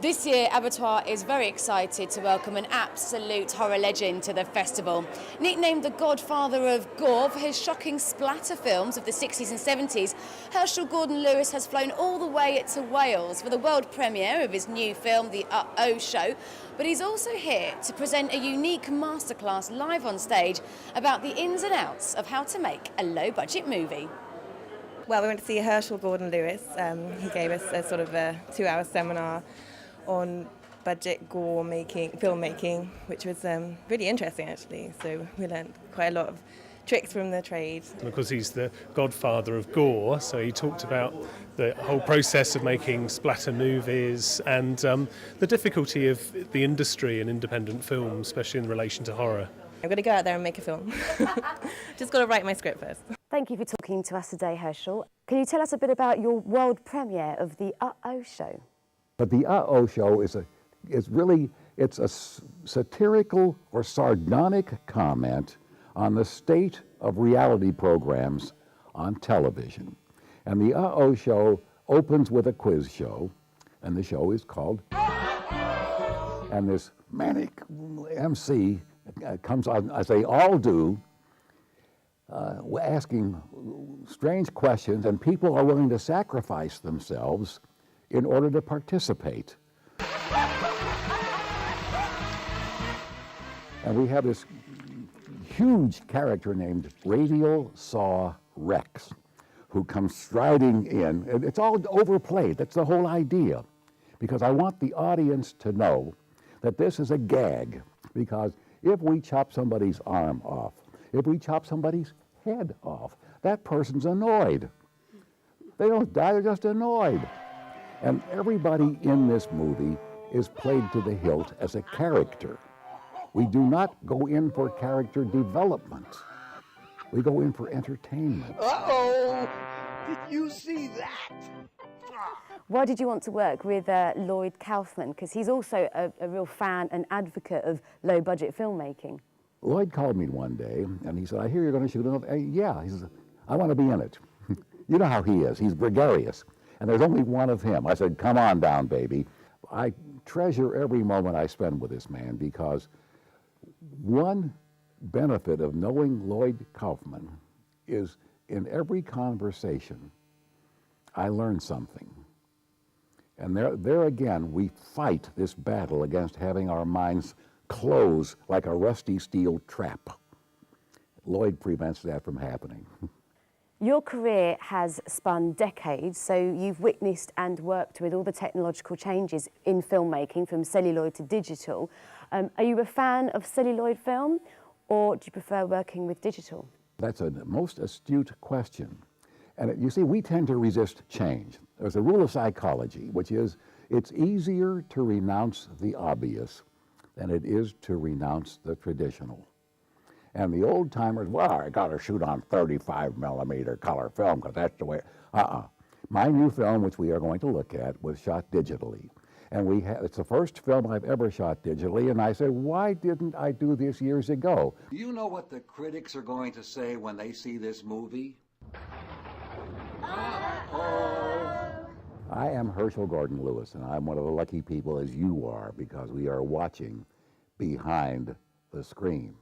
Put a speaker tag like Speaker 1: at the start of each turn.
Speaker 1: This year, Abertoir is very excited to welcome an absolute horror legend to the festival. Nicknamed the Godfather of Gore for his shocking splatter films of the 60s and 70s, Herschell Lewis has flown all the way to Wales for the world premiere of his new film, The Uh-Oh Show. But he's also here to present a unique masterclass live on stage about the ins and outs of how to make a low-budget movie.
Speaker 2: Well, we went to see Herschell Lewis. He gave us a sort of a 2-hour seminar on budget gore filmmaking, which was really interesting actually. So we learned quite a lot of tricks from the trade.
Speaker 3: Because he's the godfather of gore, so he talked about the whole process of making splatter movies and the difficulty of the industry and independent film, especially in relation to horror.
Speaker 2: I'm going to go out there and make a film. Just got to write my script first.
Speaker 1: Thank you for talking to us today, Herschell. Can you tell us a bit about your world premiere of The Uh-Oh Show?
Speaker 4: But The Uh-Oh Show is a satirical or sardonic comment on the state of reality programs on television. And The Uh-Oh Show opens with a quiz show, and the show is called and this manic MC comes on, as they all do, asking strange questions, and people are willing to sacrifice themselves in order to participate. And we have this huge character named Radial Saw Rex, who comes striding in. And it's all overplayed. That's the whole idea. Because I want the audience to know that this is a gag. Because if we chop somebody's arm off, if we chop somebody's head off, that person's annoyed. They don't die, they're just annoyed. And everybody in this movie is played to the hilt as a character. We do not go in for character development. We go in for entertainment.
Speaker 5: Uh-oh! Did you see that?
Speaker 1: Why did you want to work with Lloyd Kaufman? Because he's also a real fan and advocate of low-budget filmmaking.
Speaker 4: Lloyd called me one day, and he said, I hear you're going to shoot another. Yeah, he says, I want to be in it. You know how he is. He's gregarious. And there's only one of him. I said, come on down, baby. I treasure every moment I spend with this man because one benefit of knowing Lloyd Kaufman is in every conversation, I learn something. And there again, we fight this battle against having our minds close like a rusty steel trap. Lloyd prevents that from happening.
Speaker 1: Your career has spun decades, so you've witnessed and worked with all the technological changes in filmmaking, from celluloid to digital. Are you a fan of celluloid film, or do you prefer working with digital? That's
Speaker 4: a most astute question. And you see, we tend to resist change. There's a rule of psychology, which is it's easier to renounce the obvious than it is to renounce the traditional. And the old timers, well, I got to shoot on 35mm color film because that's the way. My new film, which we are going to look at, was shot digitally. And it's the first film I've ever shot digitally, and I said, why didn't I do this years ago?
Speaker 6: Do you know what the critics are going to say when they see this movie?
Speaker 4: I am Herschell Lewis, and I'm one of the lucky people, as you are, because we are watching behind the screen.